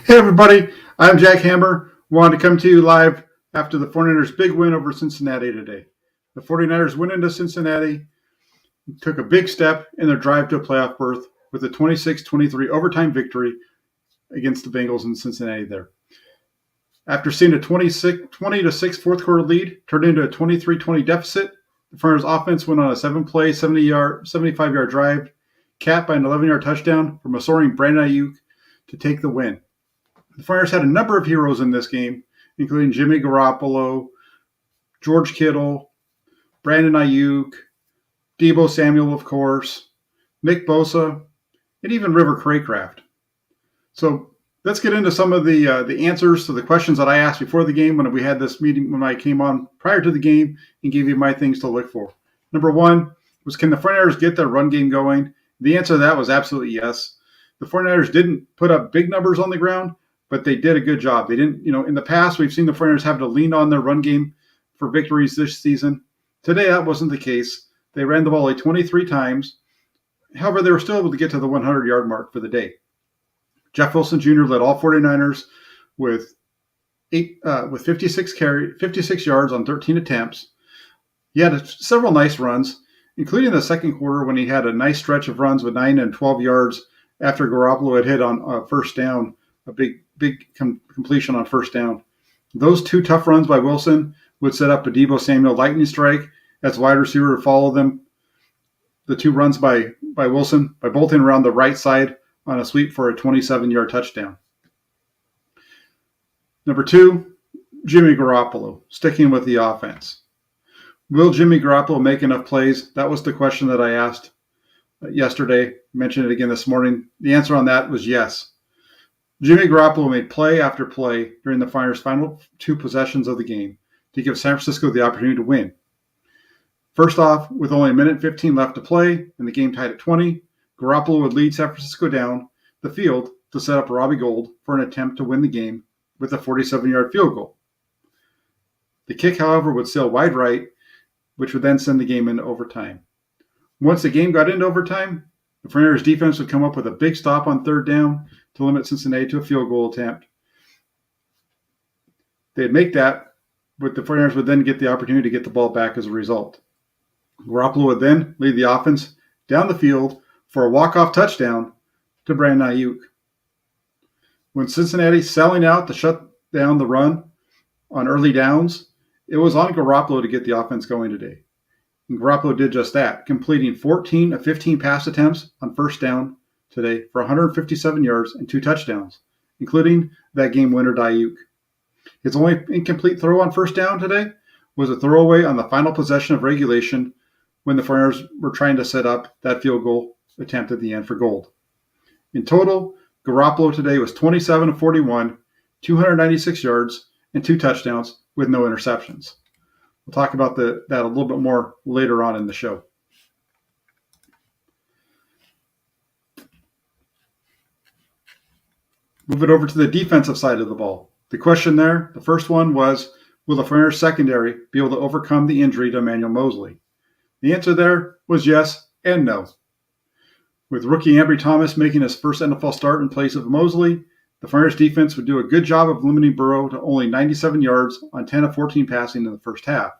Hey everybody, I'm Jack Hammer. Wanted to come to you live after the 49ers' big win over Cincinnati today. The 49ers went into Cincinnati, took a big step in their drive to a playoff berth with a 26-23 overtime victory against the Bengals in Cincinnati there. After seeing a 20-6 fourth quarter lead turn into a 23-20 deficit, the 49ers offense went on a 7-play, 75-yard drive, capped by an 11-yard touchdown from a soaring Brandon Ayuk to take the win. The 49ers had a number of heroes in this game, including Jimmy Garoppolo, George Kittle, Brandon Ayuk, Deebo Samuel, of course, Nick Bosa, and even River Craycraft. So let's get into some of the answers to the questions that I asked before the game when we had this meeting, when I came on prior to the game and gave you my things to look for. Number one was, can the 49ers get their run game going? The answer to that was absolutely yes. The 49ers didn't put up big numbers on the ground, but they did a good job. They didn't, in the past, we've seen the 49ers have to lean on their run game for victories this season. Today, that wasn't the case. They ran the ball like 23 times. However, they were still able to get to the 100-yard mark for the day. Jeff Wilson Jr. led all 49ers with 56 yards on 13 attempts. He had several nice runs, including the second quarter when he had a nice stretch of runs with 9 and 12 yards after Garoppolo had hit on first down, a big completion on first down. Those two tough runs by Wilson would set up a Deebo Samuel lightning strike as wide receiver to follow them. The two runs by Wilson by bolting around the right side on a sweep for a 27-yard touchdown. Number two, Jimmy Garoppolo, sticking with the offense. Will Jimmy Garoppolo make enough plays? That was the question that I asked yesterday. Mentioned it again this morning. The answer on that was yes. Jimmy Garoppolo made play after play during the 49ers' final two possessions of the game to give San Francisco the opportunity to win. First off, with only a minute and 15 left to play and the game tied at 20, Garoppolo would lead San Francisco down the field to set up Robbie Gould for an attempt to win the game with a 47-yard field goal. The kick, however, would sail wide right, which would then send the game into overtime. Once the game got into overtime, the 49ers defense would come up with a big stop on third down to limit Cincinnati to a field goal attempt. They'd make that, but the 49ers would then get the opportunity to get the ball back as a result. Garoppolo would then lead the offense down the field for a walk-off touchdown to Brandon Ayuk. When Cincinnati selling out to shut down the run on early downs, it was on Garoppolo to get the offense going today. And Garoppolo did just that, completing 14 of 15 pass attempts on first down today for 157 yards and 2 touchdowns, including that game winner to Ayuk. His only incomplete throw on first down today was a throwaway on the final possession of regulation when the 49ers were trying to set up that field goal attempt at the end for Gould. In total, Garoppolo today was 27 of 41, 296 yards, and 2 touchdowns with no interceptions. We'll talk about that a little bit more later on in the show. Move it over to the defensive side of the ball. The question there, the first one was, will the 49ers secondary be able to overcome the injury to Emmanuel Moseley? The answer there was yes and no. With rookie Ambry Thomas making his first NFL start in place of Moseley, the 49ers defense would do a good job of limiting Burrow to only 97 yards on 10 of 14 passing in the first half.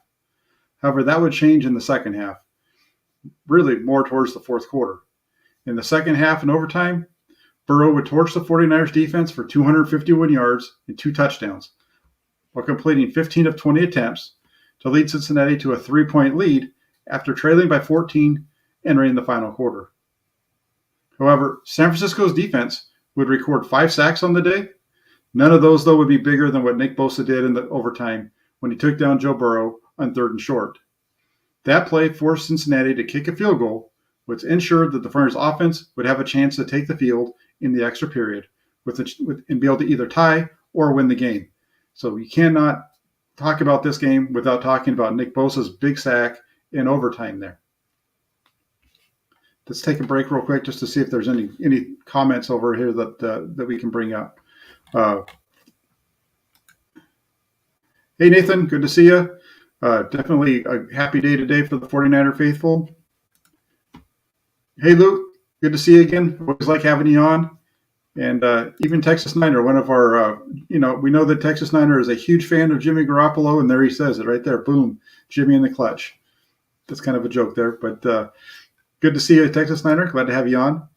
However, that would change in the second half, really more towards the fourth quarter. In the second half and overtime, Burrow would torch the 49ers defense for 251 yards and 2 touchdowns, while completing 15 of 20 attempts to lead Cincinnati to a 3-point lead after trailing by 14 entering the final quarter. However, San Francisco's defense would record 5 sacks on the day. None of those, though, would be bigger than what Nick Bosa did in the overtime when he took down Joe Burrow on 3rd and short. That play forced Cincinnati to kick a field goal, which ensured that the 49ers offense would have a chance to take the field in the extra period and be able to either tie or win the game. So you cannot talk about this game without talking about Nick Bosa's big sack in overtime there. Let's take a break real quick just to see if there's any comments over here that we can bring up. Hey, Nathan, good to see you. Definitely a happy day today for the 49er faithful. Hey, Luke, good to see you again. Always like having you on. And even Texas Niner, one of our, we know that Texas Niner is a huge fan of Jimmy Garoppolo, and there he says it right there. Boom, Jimmy in the clutch. That's kind of a joke there, but good to see you, Texas Niner. Glad to have you on.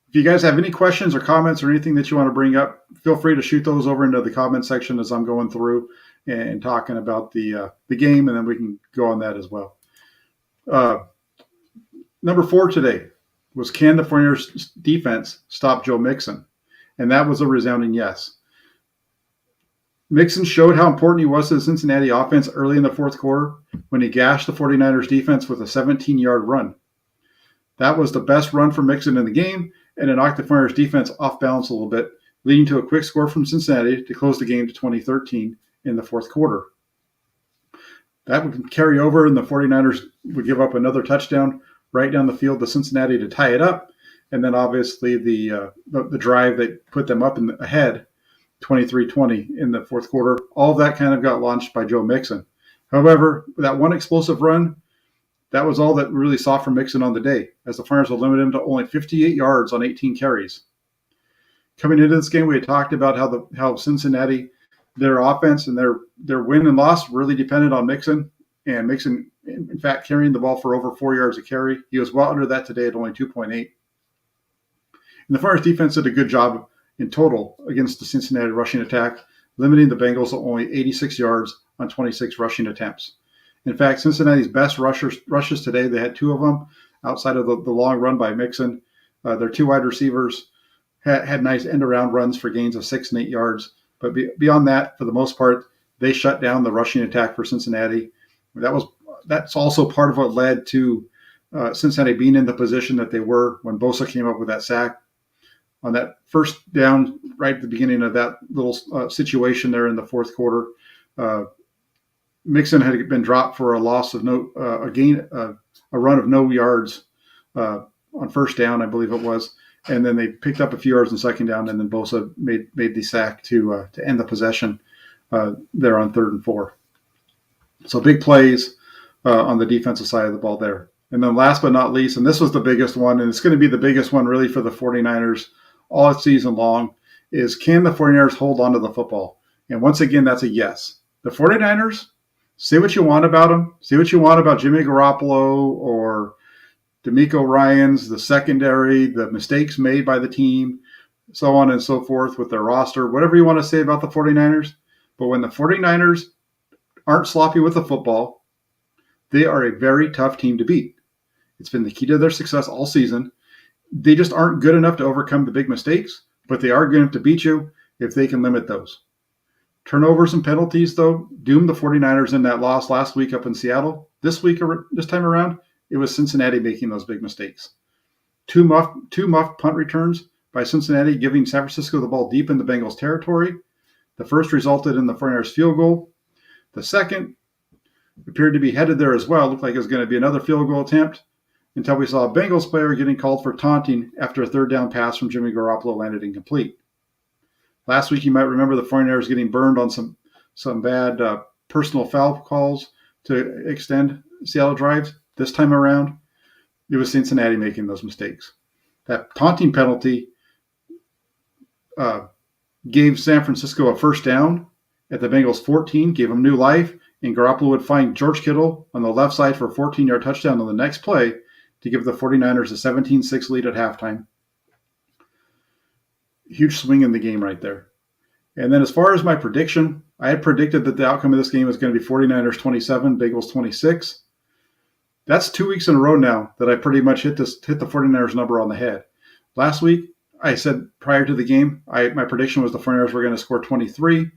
If you guys have any questions or comments or anything that you want to bring up, feel free to shoot those over into the comment section as I'm going through and talking about the game, and then we can go on that as well. Number 4 today was, can the 49ers defense stop Joe Mixon? And that was a resounding yes. Mixon showed how important he was to the Cincinnati offense early in the fourth quarter when he gashed the 49ers defense with a 17-yard run. That was the best run for Mixon in the game, and it knocked the 49ers defense off balance a little bit, leading to a quick score from Cincinnati to close the game to 20-13 in the fourth quarter. That would carry over, and the 49ers would give up another touchdown right down the field to Cincinnati to tie it up, and then obviously the drive that put them up ahead, 23-20 in the fourth quarter. All of that kind of got launched by Joe Mixon. However, that one explosive run, that was all that really saw from Mixon on the day, as the 49ers will limit him to only 58 yards on 18 carries. Coming into this game, we had talked about how Cincinnati, their offense and their win and loss really depended on Mixon, and Mixon, in fact, carrying the ball for over 4 yards a carry. He was well under that today at only 2.8. And the 49ers defense did a good job in total against the Cincinnati rushing attack, limiting the Bengals to only 86 yards on 26 rushing attempts. In fact, Cincinnati's best rushes today, they had 2 of them outside of the long run by Mixon. Their 2 wide receivers had nice end-around runs for gains of 6 and 8 yards. But beyond that, for the most part, they shut down the rushing attack for Cincinnati. That's also part of what led to Cincinnati being in the position that they were when Bosa came up with that sack. On that first down, right at the beginning of that little situation there in the fourth quarter, Mixon had been dropped for a loss of a run of no yards on first down, I believe it was, and then they picked up a few yards on second down, and then Bosa made the sack to end the possession there on 3rd and 4. So big plays on the defensive side of the ball there. And then last but not least, and this was the biggest one, and it's going to be the biggest one really for the 49ers all season long, is, can the 49ers hold on to the football? And once again, that's a yes. The 49ers, say what you want about them. Say what you want about Jimmy Garoppolo or D'Amico Ryans, the secondary, the mistakes made by the team, so on and so forth with their roster, whatever you want to say about the 49ers. But when the 49ers aren't sloppy with the football, they are a very tough team to beat. It's been the key to their success all season. They just aren't good enough to overcome the big mistakes, but they are good enough to beat you if they can limit those. Turnovers and penalties, though, doomed the 49ers in that loss last week up in Seattle. This time around, it was Cincinnati making those big mistakes. Two muffed punt returns by Cincinnati, giving San Francisco the ball deep in the Bengals' territory. The first resulted in the 49ers field goal. The second appeared to be headed there as well. Looked like it was going to be another field goal attempt until we saw a Bengals player getting called for taunting after a 3rd down pass from Jimmy Garoppolo landed incomplete. Last week, you might remember the 49ers getting burned on some bad personal foul calls to extend Seattle drives. This time around, it was Cincinnati making those mistakes. That taunting penalty gave San Francisco a first down at the Bengals 14, gave them new life, and Garoppolo would find George Kittle on the left side for a 14-yard touchdown on the next play to give the 49ers a 17-6 lead at halftime. Huge swing in the game right there. And then as far as my prediction, I had predicted that the outcome of this game was going to be 49ers 27, Bengals 26. That's 2 weeks in a row now that I pretty much hit the 49ers number on the head. Last week, I said prior to the game, my prediction was the 49ers were going to score 23.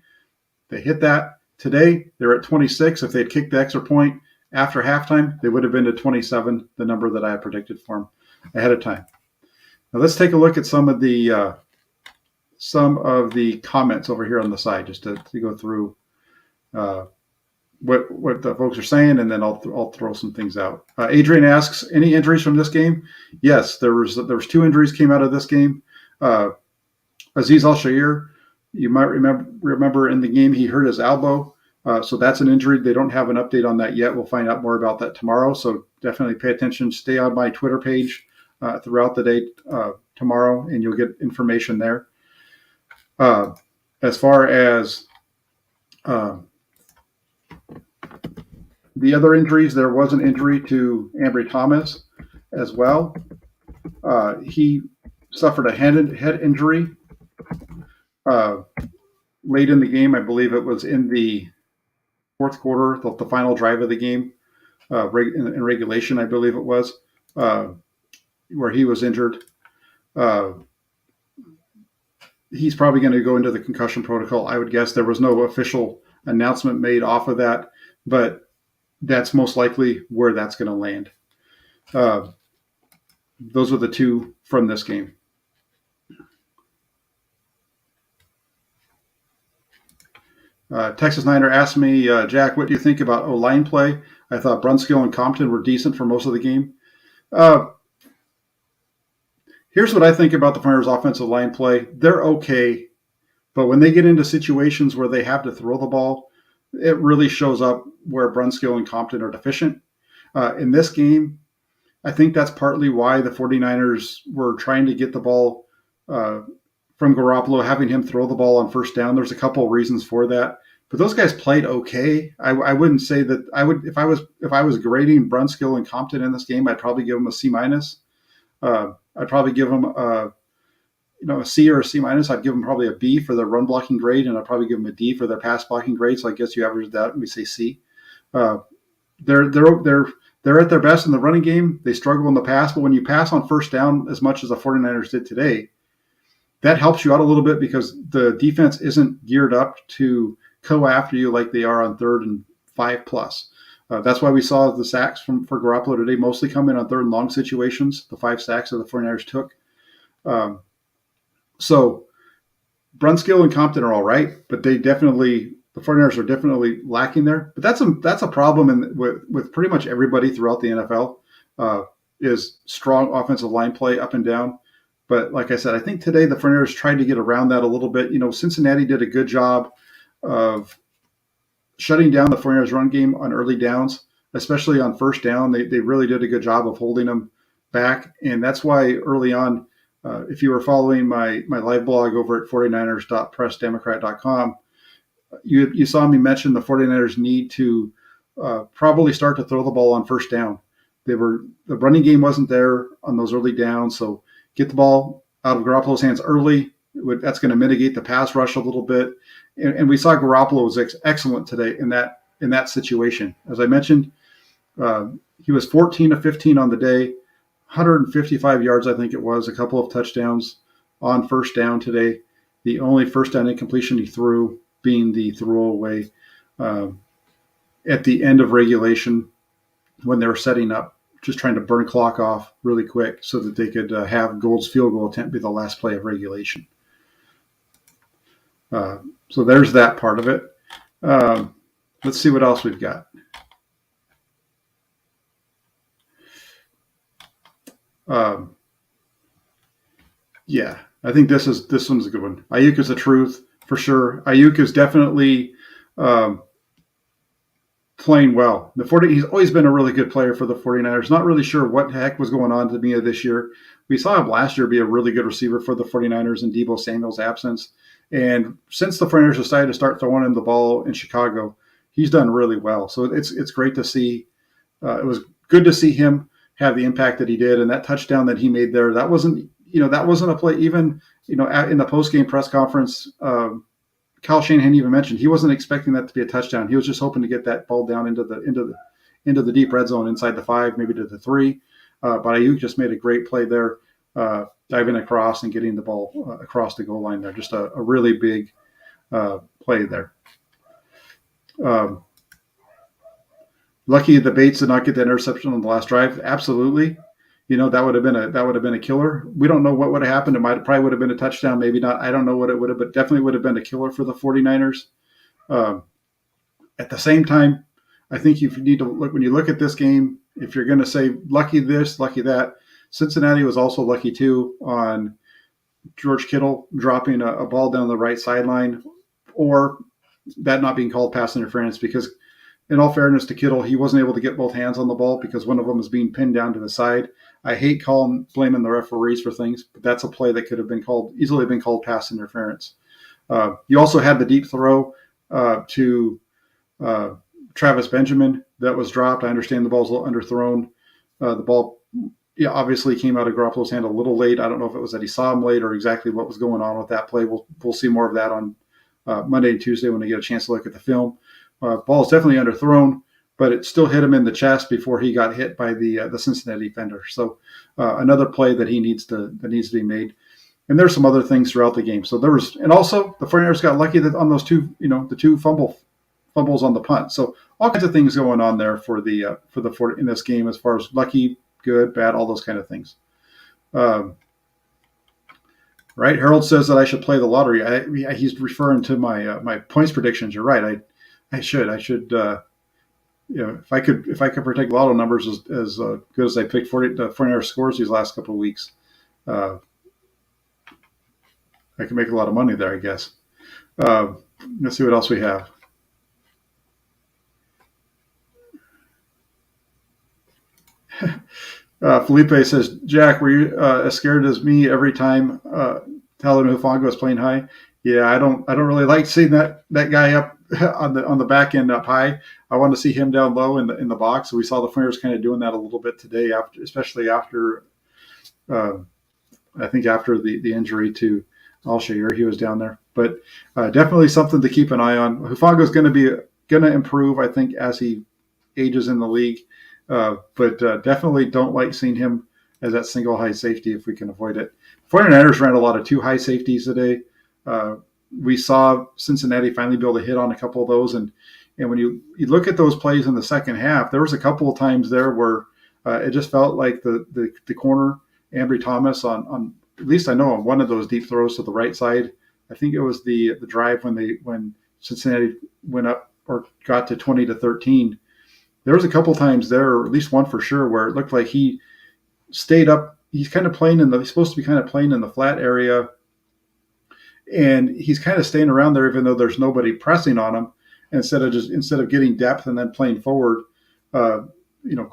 They hit that. Today, they're at 26. If they'd kicked the extra point after halftime, they would have been to 27, the number that I had predicted for them ahead of time. Now let's take a look at some of the comments over here on the side, just to go through what the folks are saying, and then I'll throw some things out. Adrian asks, any injuries from this game? Yes, there was 2 injuries came out of this game. Aziz Al-Shair, you might remember in the game he hurt his elbow, so that's an injury. They don't have an update on that yet. We'll find out more about that tomorrow, so definitely pay attention. Stay on my Twitter page throughout the day tomorrow, and you'll get information there. As far as the other injuries, there was an injury to Ambry Thomas as well. He suffered a head injury late in the game. I believe it was in the fourth quarter, the final drive of the game, in regulation, I believe it was, where he was injured. He's probably going to go into the concussion protocol, I would guess. There was no official announcement made off of that, but that's most likely where that's going to land. Those are the two from this game. Texas Niner asked me, Jack, what do you think about O-line play? I thought Brunskill and Compton were decent for most of the game. Here's what I think about the 49ers offensive line play. They're okay, but when they get into situations where they have to throw the ball, it really shows up where Brunskill and Compton are deficient. In this game, I think that's partly why the 49ers were trying to get the ball from Garoppolo, having him throw the ball on first down. There's a couple of reasons for that, but those guys played okay. I wouldn't say that I would if I was grading Brunskill and Compton in this game, I'd probably give them a C-. I'd probably give them a C or a C-. I'd give them probably a B for their run blocking grade, and I'd probably give them a D for their pass blocking grade. So I guess you average that and we say C. They're at their best in the running game. They struggle in the pass, but when you pass on first down as much as the 49ers did today, that helps you out a little bit because the defense isn't geared up to go after you like they are on 3rd and 5+. That's why we saw the sacks for Garoppolo today mostly come in on 3rd and long situations, the 5 sacks that the 49ers took. So Brunskill and Compton are all right, but the 49ers are definitely lacking there. But that's a problem with pretty much everybody throughout the NFL is strong offensive line play up and down. But like I said, I think today the 49ers tried to get around that a little bit. Cincinnati did a good job of shutting down the 49ers run game on early downs, especially on first down. They really did a good job of holding them back. And that's why early on, if you were following my live blog over at 49ers.pressdemocrat.com, you saw me mention the 49ers need to probably start to throw the ball on first down. The running game wasn't there on those early downs, so get the ball out of Garoppolo's hands early. That's going to mitigate the pass rush a little bit. And we saw Garoppolo was excellent today in that situation. As I mentioned, he was 14 of 15 on the day, 155 yards, I think it was, a couple of touchdowns on first down today. The only first down incompletion he threw being the throwaway at the end of regulation when they were setting up, just trying to burn clock off really quick so that they could have Gould's field goal attempt be the last play of regulation. So there's that part of it. Let's see what else we've got. Yeah, I think this one's a good one. Ayuk is the truth for sure. Ayuk is definitely playing well. He's always been a really good player for the 49ers. Not really sure what the heck was going on at the beginning of this year. We saw him last year be a really good receiver for the 49ers in Deebo Samuel's absence. And since the 49ers decided to start throwing him the ball in Chicago, he's done really well. So it's great to see. It was good to see him have the impact that he did, and that touchdown that he made there. That wasn't a play. Even in the post-game press conference, Kyle Shanahan even mentioned he wasn't expecting that to be a touchdown. He was just hoping to get that ball down into the deep red zone inside the 5, maybe to the 3. But Ayuk just made a great play there. Diving across and getting the ball across the goal line there. Just a really big play there. Lucky the Bates did not get that interception on the last drive. Absolutely. That would have been a killer. We don't know what would have happened. Probably would have been a touchdown, maybe not. I don't know what it would have, but definitely would have been a killer for the 49ers. At the same time, I think you need to look, when you look at this game, if you're going to say lucky this, lucky that, Cincinnati was also lucky too on George Kittle dropping a ball down the right sideline, or that not being called pass interference, because in all fairness to Kittle, he wasn't able to get both hands on the ball because one of them was being pinned down to the side. I hate blaming the referees for things, but that's a play that could have been easily been called pass interference. You also had the deep throw to Travis Benjamin that was dropped. I understand the ball's a little underthrown. The ball obviously came out of Garoppolo's hand a little late. I don't know if it was that he saw him late or exactly what was going on with that play. We'll see more of that on Monday and Tuesday when they get a chance to look at the film. Ball is definitely underthrown, but it still hit him in the chest before he got hit by the Cincinnati defender. So another play that needs to be made. And there's some other things throughout the game. So and also the 49ers got lucky that on those the two fumbles on the punt. So all kinds of things going on there in this game as far as lucky, good, bad, all those kind of things. Right? Harold says that I should play the lottery. He's referring to my points predictions. You're right. I should. If I could predict lotto numbers as good as I picked 49ers scores these last couple of weeks, I could make a lot of money there, I guess. Let's see what else we have. Felipe says, Jack, were you as scared as me every time Talon Hufanga was playing high? Yeah, I don't really like seeing that guy up on the back end up high. I want to see him down low in the box. So we saw the Flyers kind of doing that a little bit today, especially after I think after the injury to Alshire, he was down there. But definitely something to keep an eye on. Hufanga is going to improve, I think, as he ages in the league. But definitely don't like seeing him as that single high safety if we can avoid it. 49ers ran a lot of 2 high safeties today. We saw Cincinnati finally be able to hit on a couple of those. And when you look at those plays in the second half, there was a couple of times there where it just felt like the corner, Ambry Thomas, on at least I know on one of those deep throws to the right side. I think it was the drive when Cincinnati went up or got to 20-13. There was a couple times there, or at least one for sure, where it looked like he stayed up. He's kind of playing he's supposed to be kind of playing in the flat area, and he's kind of staying around there even though there's nobody pressing on him. Instead of getting depth and then playing forward, go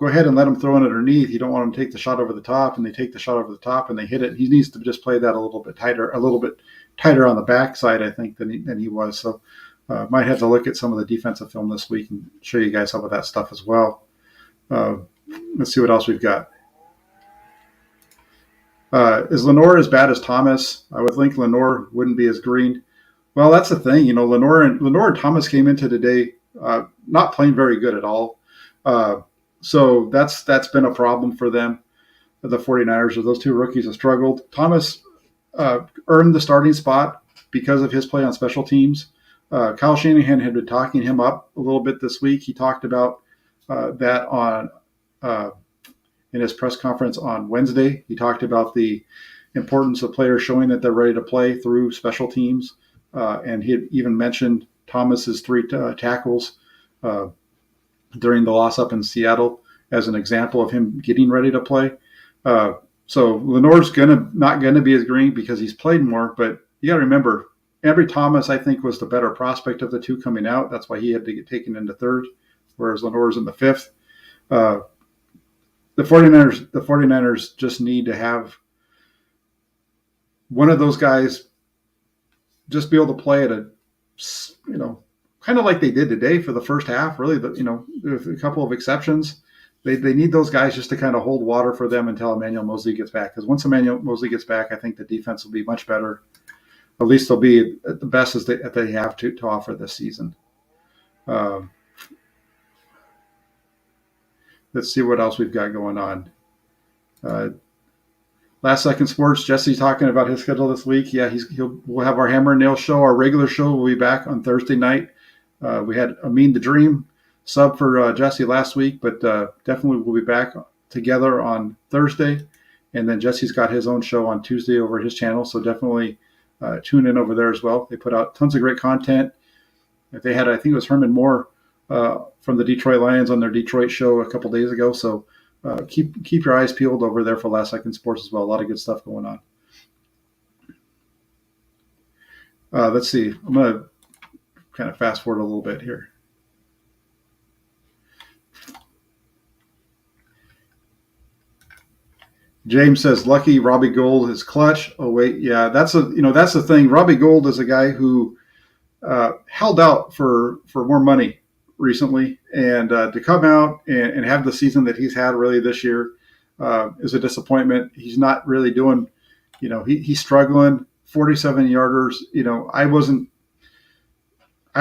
ahead and let him throw it underneath. You don't want him to take the shot over the top, and they take the shot over the top and they hit it. He needs to just play that a little bit tighter on the backside, I think, than he was. So. Might have to look at some of the defensive film this week and show you guys some of that stuff as well. Let's see what else we've got. Is Lenore as bad as Thomas? I would think Lenore wouldn't be as green. Well, that's the thing. Lenore and Thomas came into today not playing very good at all. So that's been a problem for them. The 49ers, those 2 rookies have struggled. Thomas earned the starting spot because of his play on special teams. Kyle Shanahan had been talking him up a little bit this week. He talked about that in his press conference on Wednesday. He talked about the importance of players showing that they're ready to play through special teams. And he had even mentioned Thomas's 3 tackles during the loss up in Seattle as an example of him getting ready to play. So Lenore's not going to be as green because he's played more. But you got to remember, Ambry Thomas, I think, was the better prospect of the 2 coming out. That's why he had to get taken into 3rd, whereas Lenore's in the 5th. The 49ers just need to have one of those guys just be able to play at kind of like they did today for the first half. Really, with a couple of exceptions, they need those guys just to kind of hold water for them until Emmanuel Moseley gets back. Because once Emmanuel Moseley gets back, I think the defense will be much better. At least they'll be at the best as they have to offer this season. Let's see what else we've got going on. Last Second Sports, Jesse's talking about his schedule this week. Yeah, we'll have our Hammer and Nail show. Our regular show will be back on Thursday night. We had Amin the Dream sub for Jesse last week, but definitely we'll be back together on Thursday. And then Jesse's got his own show on Tuesday over his channel, so definitely tune in over there as well. They put out tons of great content. They had, I think it was Herman Moore from the Detroit Lions on their Detroit show a couple days ago. So keep your eyes peeled over there for Last Second Sports as well. A lot of good stuff going on. Let's see. I'm going to kind of fast forward a little bit here. James says, "Lucky Robbie Gould is clutch." Oh wait, yeah, that's the thing. Robbie Gould is a guy who held out for more money recently, and to come out and have the season that he's had really this year is a disappointment. He's not really doing, he's struggling. 47 yarders. I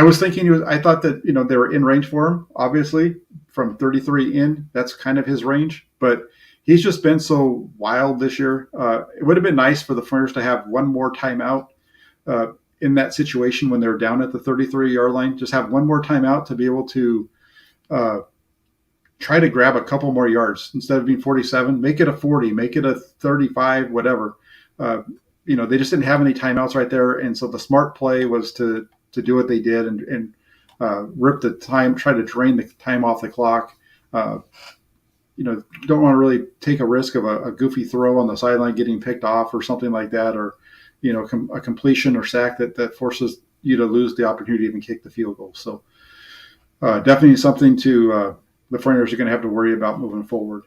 was thinking I thought that they were in range for him. Obviously, from 33 in, that's kind of his range. But he's just been so wild this year. It would have been nice for the Flyers to have one more timeout in that situation when they're down at the 33-yard line. Just have one more timeout to be able to try to grab a couple more yards instead of being 47. Make it a 40, make it a 35, whatever. They just didn't have any timeouts right there, and so the smart play was to do what they did and rip the time, try to drain the time off the clock. Don't want to really take a risk of a goofy throw on the sideline getting picked off or something like that, or a completion or sack that forces you to lose the opportunity to even kick the field goal. So definitely something to the Flyers are going to have to worry about moving forward.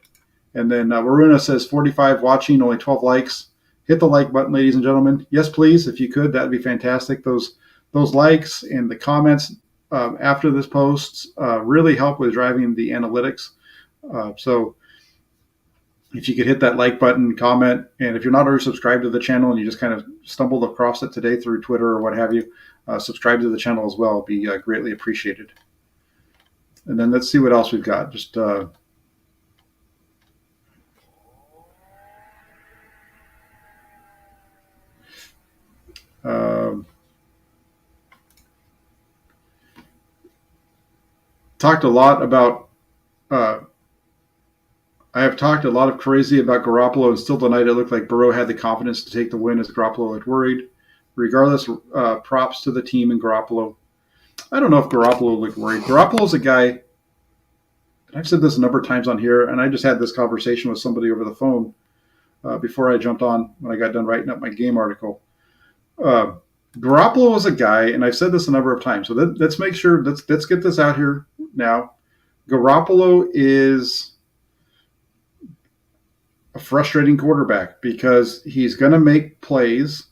And then Waruna says 45 watching, only 12 likes. Hit the like button, ladies and gentlemen. Yes, please, if you could, that'd be fantastic. Those likes and the comments after this post really help with driving the analytics. So if you could hit that like button, comment, and if you're not already subscribed to the channel and you just kind of stumbled across it today through Twitter or what have you, subscribe to the channel as well. It'd be greatly appreciated. And then let's see what else we've got. Just talked a lot about I have talked a lot of crazy about Garoppolo, and still tonight it looked like Burrow had the confidence to take the win as Garoppolo looked worried. Regardless, props to the team and Garoppolo. I don't know if Garoppolo looked worried. Garoppolo's a guy, and I've said this a number of times on here, and I just had this conversation with somebody over the phone before I jumped on when I got done writing up my game article. Garoppolo is a guy, and I've said this a number of times, so let's make sure, let's get this out here now. Garoppolo is a frustrating quarterback because he's going to make plays.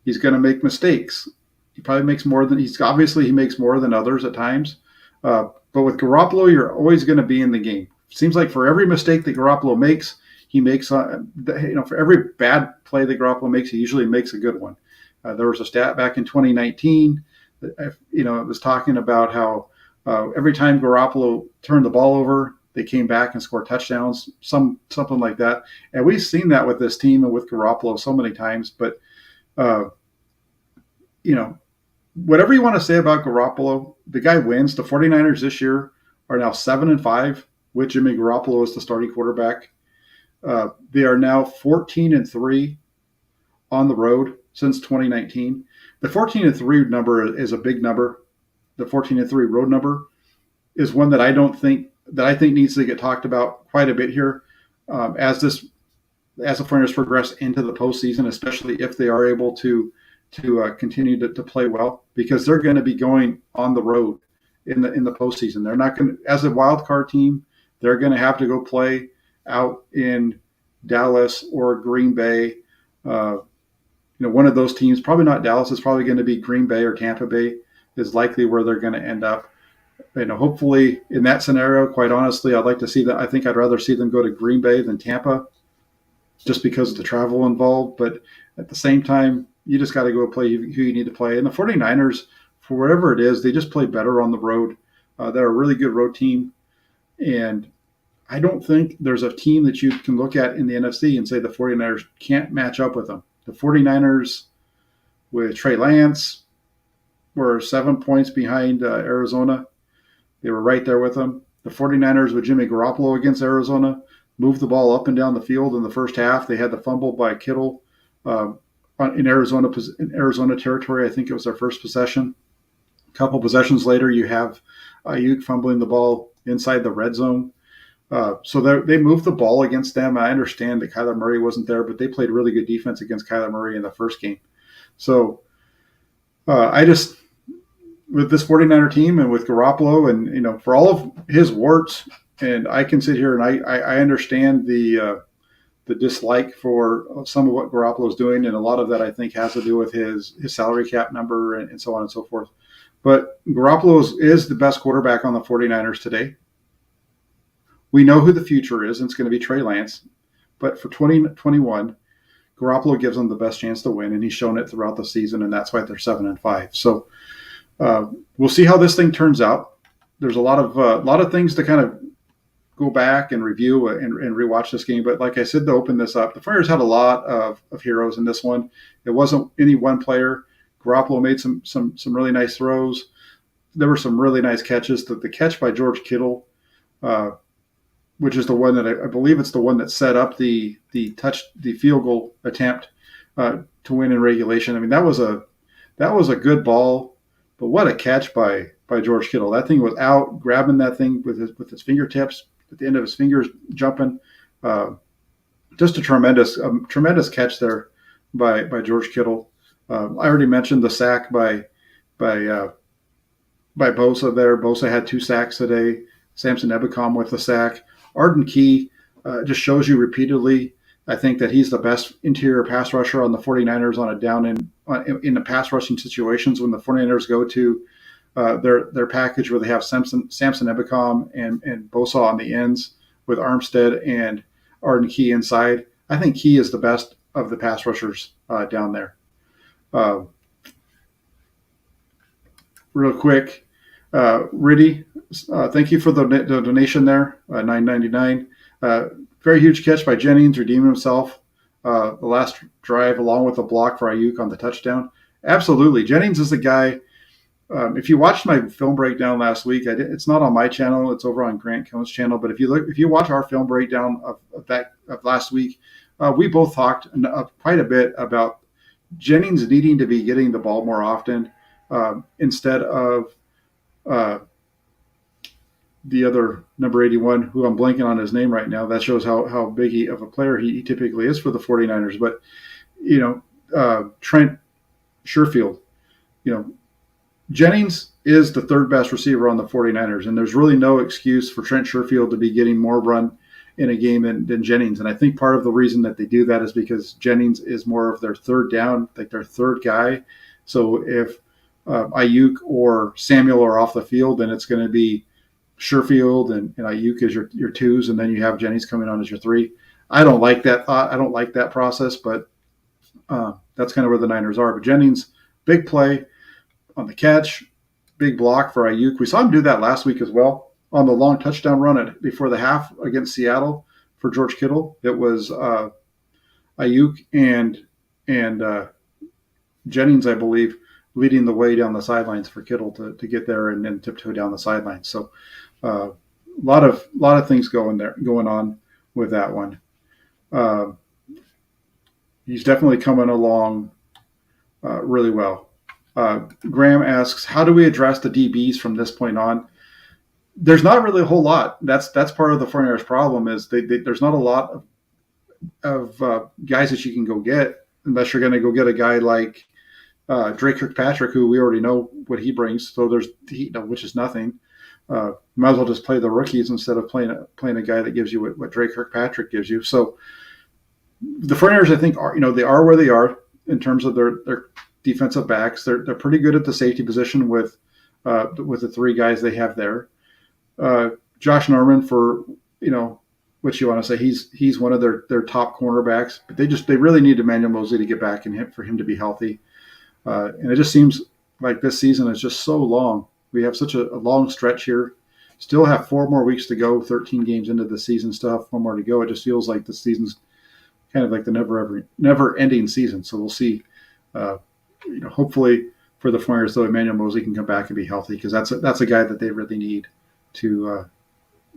He's going to make mistakes. He probably makes more than he makes more than others at times. But with Garoppolo, you're always going to be in the game. Seems like for every mistake that Garoppolo makes, he makes, for every bad play that Garoppolo makes, he usually makes a good one. There was a stat back in 2019 that, it was talking about how every time Garoppolo turned the ball over, they came back and scored touchdowns, something like that. And we've seen that with this team and with Garoppolo so many times. But, whatever you want to say about Garoppolo, the guy wins. The 49ers this year are now 7-5 with Jimmy Garoppolo as the starting quarterback. They are now 14-3 on the road since 2019. The 14-3 number is a big number. The 14-3 road number is one that I think needs to get talked about quite a bit here as the 49ers progress into the postseason, especially if they are able to continue to play well, because they're going to be going on the road in the postseason. They're not going to, as a wild card team, they're going to have to go play out in Dallas or Green Bay. One of those teams, probably not Dallas, is probably going to be Green Bay or Tampa Bay is likely where they're going to end up. Hopefully in that scenario, quite honestly, I'd like to see that. I think I'd rather see them go to Green Bay than Tampa just because of the travel involved. But at the same time, you just got to go play who you need to play. And the 49ers, for whatever it is, they just play better on the road. They're a really good road team. And I don't think there's a team that you can look at in the NFC and say the 49ers can't match up with them. The 49ers with Trey Lance were 7 points behind Arizona. They were right there with them. The 49ers with Jimmy Garoppolo against Arizona moved the ball up and down the field in the first half. They had the fumble by Kittle in Arizona territory. I think it was their first possession. A couple possessions later, you have Ayuk fumbling the ball inside the red zone. So they moved the ball against them. I understand that Kyler Murray wasn't there, but they played really good defense against Kyler Murray in the first game. So with this 49er team and with Garoppolo and, for all of his warts, and I can sit here and I understand the the dislike for some of what Garoppolo is doing, and a lot of that I think has to do with his salary cap number and so on and so forth. But Garoppolo is the best quarterback on the 49ers today. We know who the future is, and it's going to be Trey Lance. But for 2021, Garoppolo gives them the best chance to win, and he's shown it throughout the season, and that's why they're 7-5. So we'll see how this thing turns out. There's a lot of things to kind of go back and review and rewatch this game. But like I said, to open this up, the Flyers had a lot of heroes in this one. It wasn't any one player. Garoppolo made some really nice throws. There were some really nice catches. The catch by George Kittle, which is the one that I believe it's the one that set up the field goal attempt to win in regulation. I mean, that was a good ball, but what a catch by George Kittle. That thing was out, grabbing that thing with his fingertips, at the end of his fingers, jumping. Just a tremendous catch there by George Kittle. I already mentioned the sack by Bosa there. Bosa had 2 sacks today. Samson Ebukam with the sack. Arden Key just shows you repeatedly, I think, that he's the best interior pass rusher on the 49ers on a down in the pass rushing situations when the 49ers go to their package where they have Samson Ebukam and Bosa on the ends with Armstead and Arden Key inside. I think Key is the best of the pass rushers down there. Real quick, Riddy, thank you for the donation there, $9.99. Very huge catch by Jennings, redeeming himself. The last drive, along with a block for Ayuk on the touchdown. Absolutely, Jennings is the guy. If you watched my film breakdown last week, it's not on my channel; it's over on Grant Cohn's channel. But if you watch our film breakdown of last week, we both talked quite a bit about Jennings needing to be getting the ball more often instead of the other number 81, who I'm blanking on his name right now. That shows how big of a player he typically is for the 49ers. But, Trent Sherfield, Jennings is the third best receiver on the 49ers, and there's really no excuse for Trent Sherfield to be getting more run in a game than Jennings. And I think part of the reason that they do that is because Jennings is more of their third down, like their third guy. So if Ayuk or Samuel are off the field, then it's going to be Sherfield and Ayuk as your twos, and then you have Jennings coming on as your three. I don't like that thought. I don't like that process, but that's kind of where the Niners are. But Jennings, big play on the catch, big block for Ayuk. We saw him do that last week as well on the long touchdown run before the half against Seattle for George Kittle. It was Ayuk and Jennings, I believe, leading the way down the sidelines for Kittle to get there and then tiptoe down the sidelines. So a lot of things going on with that one. He's definitely coming along really well. Graham asks, how do we address the DBs from this point on? There's not really a whole lot. That's part of the 49ers problem is there's not a lot of guys that you can go get unless you're going to go get a guy like Drake Kirkpatrick, who we already know what he brings. So which is nothing. Might as well just play the rookies instead of playing a guy that gives you what Drake Kirkpatrick gives you. So the 49ers, I think, they are where they are in terms of their defensive backs. They're pretty good at the safety position with the 3 guys they have there. Josh Norman, for what you want to say, he's one of their top cornerbacks, but they really need Emmanuel Mosley to get back and for him to be healthy. And it just seems like this season is just so long. We have such a long stretch here. Still have 4 more weeks to go, 13 games into the season, still have 4 more to go. It just feels like the season's kind of like the never-ending season. So we'll see. Hopefully for the Flyers, though, Emmanuel Mosley can come back and be healthy, because that's a guy that they really need to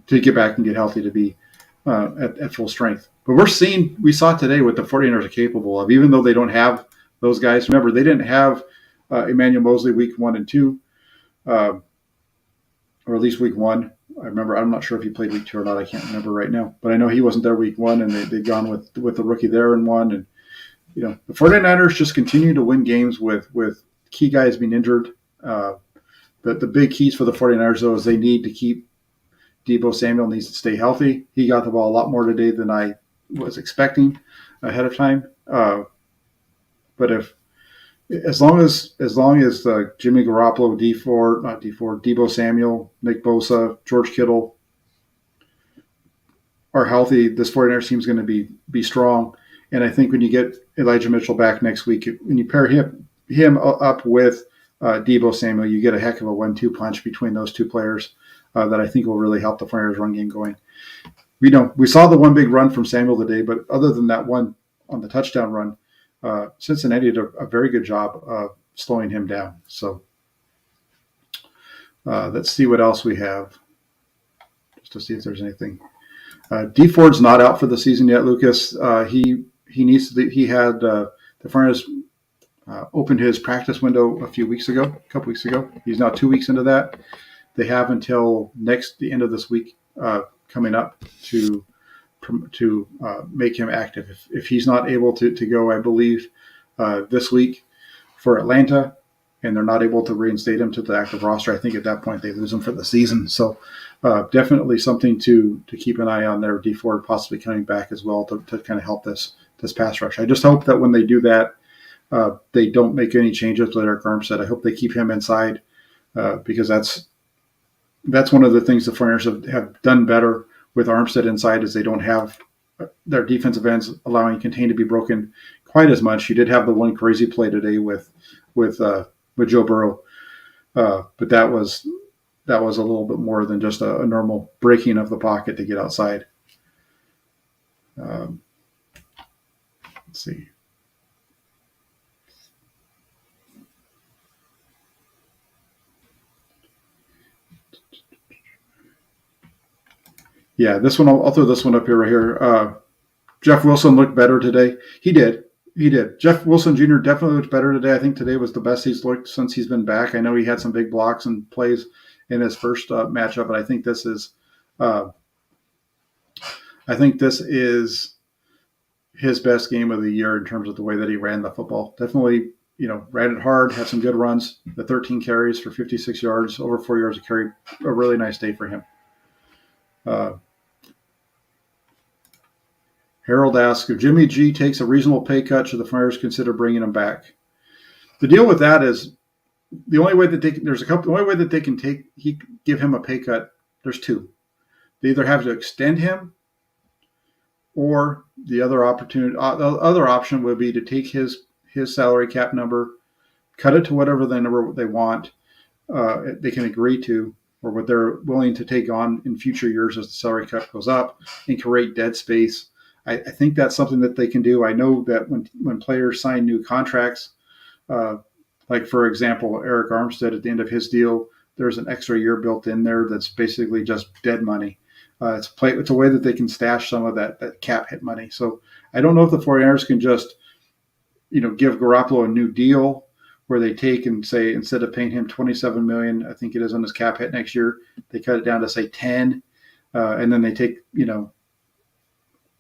get back and get healthy to be at full strength. But we saw today what the 49ers are capable of, even though they don't have those guys. Remember, they didn't have Emmanuel Mosley week 1 and 2, or at least week 1. I'm not sure if he played week 2 or not. I can't remember right now, but I know he wasn't there week 1, and they'd gone with the rookie there and won. And the 49ers just continue to win games with key guys being injured. The big keys for the 49ers, though, is they need to keep Deebo Samuel needs to stay healthy. He got the ball a lot more today than I was expecting ahead of time. But as long as Jimmy Garoppolo, Debo Samuel, Nick Bosa, George Kittle are healthy, this 49ers team is going to be strong. And I think when you get Elijah Mitchell back next week, when you pair him up with Debo Samuel, you get a heck of a 1-2 punch between those two players that I think will really help the 49ers run game going. We saw the one big run from Samuel today, but other than that one on the touchdown run, Cincinnati did a very good job of slowing him down. So let's see what else we have, just to see if there's anything. D Ford's not out for the season yet, Lucas. He needs to. He had the 49ers opened his practice window a couple weeks ago. He's now 2 weeks into that. They have until the end of this week coming up to make him active. If he's not able to go, I believe this week for Atlanta, and they're not able to reinstate him to the active roster, I think at that point they lose him for the season. So definitely something to keep an eye on there. D Ford possibly coming back as well to kind of help this pass rush. I just hope that when they do that, they don't make any changes to Eric Armstead. I hope they keep him inside because that's one of the things the 49ers have done better with Armstead inside is they don't have their defensive ends allowing contain to be broken quite as much. You did have the one crazy play today with Joe Burrow, but that was a little bit more than just a normal breaking of the pocket to get outside. Let's see. Yeah, this one I'll throw this one up here right here. Jeff Wilson looked better today. He did. Jeff Wilson Jr. definitely looked better today. I think today was the best he's looked since he's been back. I know he had some big blocks and plays in his first matchup, but I think this is his best game of the year in terms of the way that he ran the football. Definitely, ran it hard, had some good runs. The 13 carries for 56 yards, over 4 yards a carry. A really nice day for him. Harold asks, if Jimmy G takes a reasonable pay cut, should the 49ers consider bringing him back? The deal with that is the only way that they can give him a pay cut. There's two. They either have to extend him, or the other option would be to take his salary cap number, cut it to whatever the number they want, they can agree to, or what they're willing to take on in future years as the salary cap goes up, and create dead space. I think that's something that they can do. I know that when players sign new contracts, like for example, Eric Armstead at the end of his deal, there's an extra year built in there that's basically just dead money. It's a way that they can stash some of that cap hit money. So I don't know if the 49ers can just, give Garoppolo a new deal where they take and say, instead of paying him $27 million, I think it is on his cap hit next year, they cut it down to say 10, and then they take,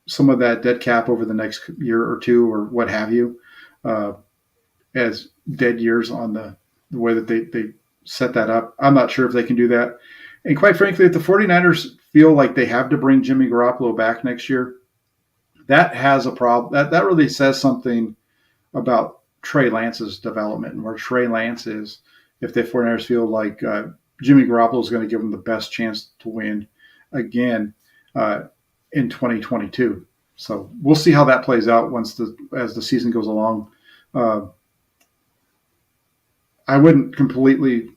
some of that dead cap over the next year or two or what have you, as dead years on the way that they set that up. I'm not sure if they can do that. And quite frankly, if the 49ers feel like they have to bring Jimmy Garoppolo back next year, that has a problem. That really says something about Trey Lance's development and where Trey Lance is. If the 49ers feel like Jimmy Garoppolo is going to give them the best chance to win again in 2022. So we'll see how that plays out as the season goes along. I wouldn't completely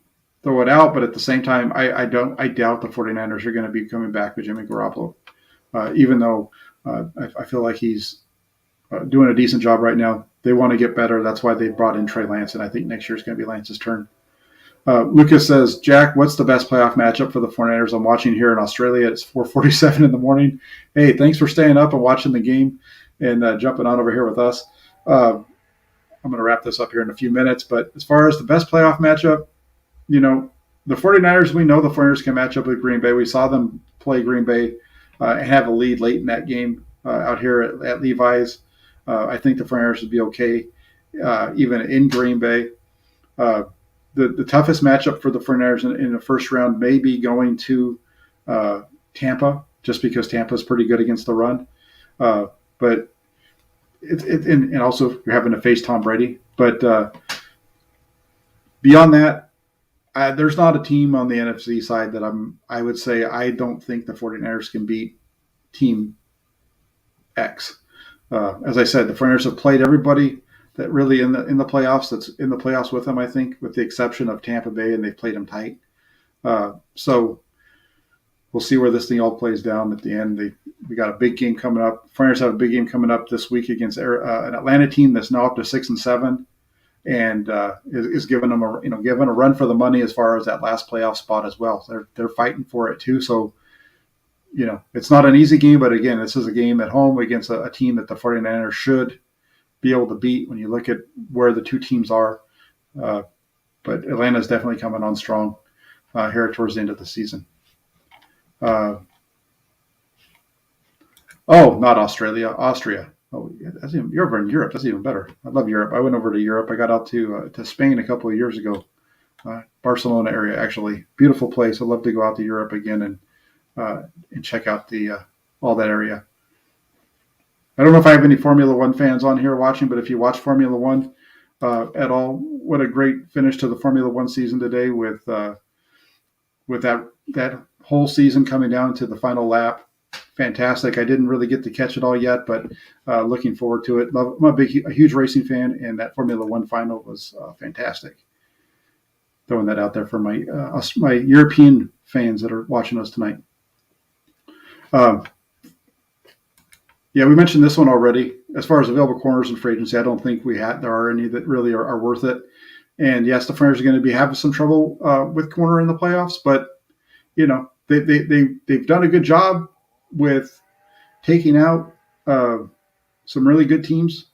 throw it out, but at the same time, I doubt the 49ers are going to be coming back with Jimmy Garoppolo, even though I feel like he's doing a decent job right now. They want to get better. That's why they brought in Trey Lance, and I think next year is going to be Lance's turn. Lucas says, Jack, what's the best playoff matchup for the 49ers? I'm watching here in Australia. It's 4:47 in the morning. Hey, thanks for staying up and watching the game and jumping on over here with us. I'm going to wrap this up here in a few minutes. But as far as the best playoff matchup, the 49ers, we know the 49ers can match up with Green Bay. We saw them play Green Bay and have a lead late in that game out here at Levi's. I think the 49ers would be okay even in Green Bay. The toughest matchup for the 49ers in the first round may be going to Tampa, just because Tampa is pretty good against the run. But and also you're having to face Tom Brady. But beyond that, there's not a team on the NFC side that I would say I don't think the 49ers can beat Team X. As I said, the 49ers have played everybody that really in the playoffs that's in the playoffs with them, I think, with the exception of Tampa Bay, and they've played them tight. So we'll see where this thing all plays down at the end. We got a big game coming up. 49ers have a big game coming up this week against an Atlanta team that's now up to 6-7, and is giving them giving a run for the money as far as that last playoff spot as well. They're fighting for it too. So it's not an easy game, but again, this is a game at home against a team that the 49ers should be able to beat when you look at where the two teams are. But Atlanta is definitely coming on strong here towards the end of the season. Not Australia, Austria. Oh, yeah, you're over in Europe. That's even better. I love Europe. I went over to Europe. I got out to Spain a couple of years ago. Barcelona area, actually. Beautiful place. I'd love to go out to Europe again and check out all that area. I don't know if I have any Formula One fans on here watching, but if you watch Formula One at all, what a great finish to the Formula One season today with that whole season coming down to the final lap. Fantastic. I didn't really get to catch it all yet, but looking forward to it. I'm a huge racing fan, and that Formula One final was fantastic. Throwing that out there for my European fans that are watching us tonight. Yeah, we mentioned this one already. As far as available corners and free agency, I don't think there are any that really are worth it. And yes, the 49ers are going to be having some trouble with corner in the playoffs, but they've done a good job with taking out some really good teams.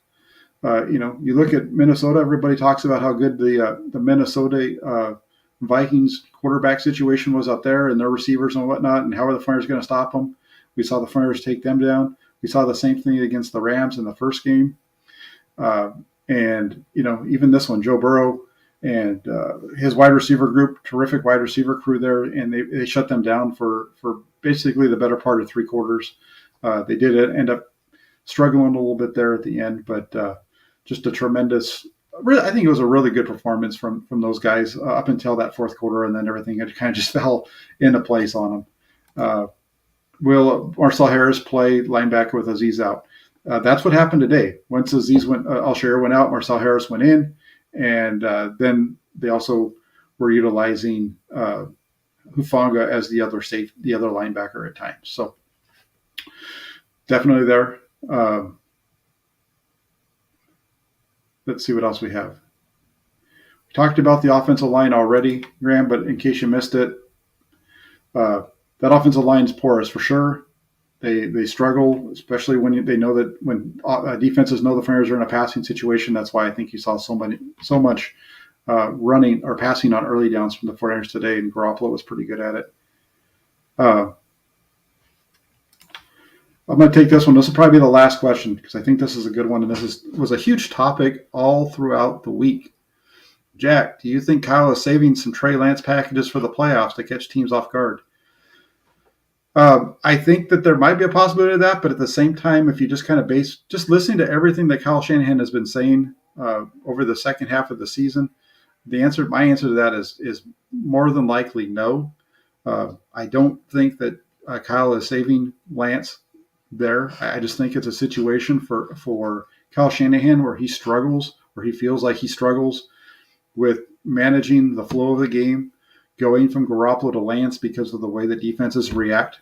You look at Minnesota. Everybody talks about how good the Minnesota Vikings quarterback situation was out there and their receivers and whatnot, and how are the 49ers going to stop them? We saw the 49ers take them down. We saw the same thing against the Rams in the first game. And even this one, Joe Burrow and his wide receiver group, terrific wide receiver crew there, and they shut them down for basically the better part of 3 quarters. They did end up struggling a little bit there at the end, but just a tremendous. I think it was a really good performance from those guys up until that fourth quarter, and then everything had kind of just fell into place on them. Will Marcel Harris play linebacker with Aziz out? That's what happened today. Once Aziz Al-Shaair went out, Marcel Harris went in, and then they also were utilizing Hufanga as the other linebacker at times. So definitely there. Let's see what else we have. We talked about the offensive line already, Graham, but in case you missed it, that offensive line is porous for sure. They struggle, especially when they know that when defenses know the 49ers are in a passing situation. That's why I think you saw so much running or passing on early downs from the 49ers today, and Garoppolo was pretty good at it. I'm going to take this one. This will probably be the last question because I think this is a good one, and this was a huge topic all throughout the week. Jack, do you think Kyle is saving some Trey Lance packages for the playoffs to catch teams off guard? I think that there might be a possibility of that, but at the same time, if you just kind of just listening to everything that Kyle Shanahan has been saying over the second half of the season, my answer to that is more than likely no. I don't think that Kyle is saving Lance there. I just think it's a situation for Kyle Shanahan where he struggles, where he feels like he struggles with managing the flow of the game, going from Garoppolo to Lance because of the way that defenses react.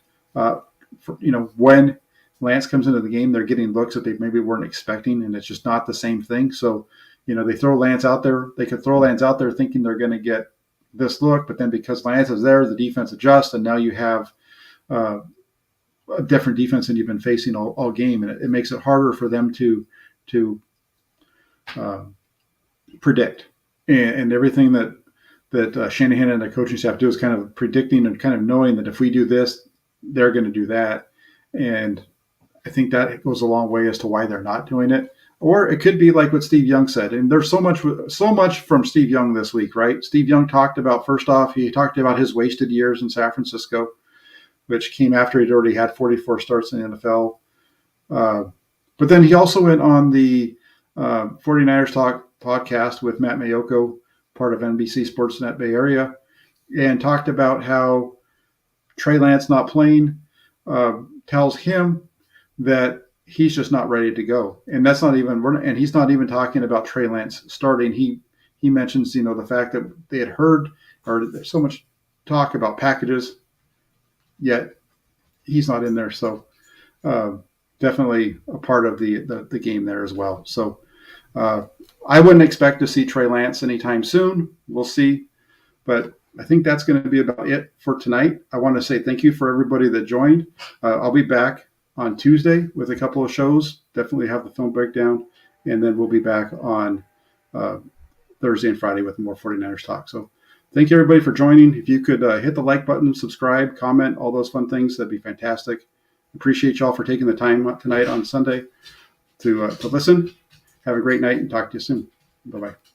When Lance comes into the game, they're getting looks that they maybe weren't expecting, and it's just not the same thing. So, they throw Lance out there. They could throw Lance out there thinking they're going to get this look, but then because Lance is there, the defense adjusts, and now you have a different defense than you've been facing all game, and it makes it harder for them to predict. And everything that Shanahan and the coaching staff do is kind of predicting and kind of knowing that if we do this, they're going to do that. And I think that goes a long way as to why they're not doing it. Or it could be like what Steve Young said. And there's so much from Steve Young this week, right? Steve Young talked about his wasted years in San Francisco, which came after he'd already had 44 starts in the NFL. But But then he also went on the 49ers Talk podcast with Matt Mayoko, part of NBC Sportsnet Bay Area, and talked about how Trey Lance not playing tells him that he's just not ready to go. And that's not even, and he's not even talking about Trey Lance starting. He mentions, the fact that they had heard, or there's so much talk about packages, yet he's not in there. So definitely a part of the game there as well. So I wouldn't expect to see Trey Lance anytime soon. We'll see. But I think that's going to be about it for tonight. I want to say thank you for everybody that joined. I'll be back on Tuesday with a couple of shows. Definitely have the film breakdown. And then we'll be back on Thursday and Friday with more 49ers talk. So thank you, everybody, for joining. If you could hit the like button, subscribe, comment, all those fun things, that'd be fantastic. Appreciate y'all for taking the time tonight on Sunday to listen. Have a great night and talk to you soon. Bye-bye.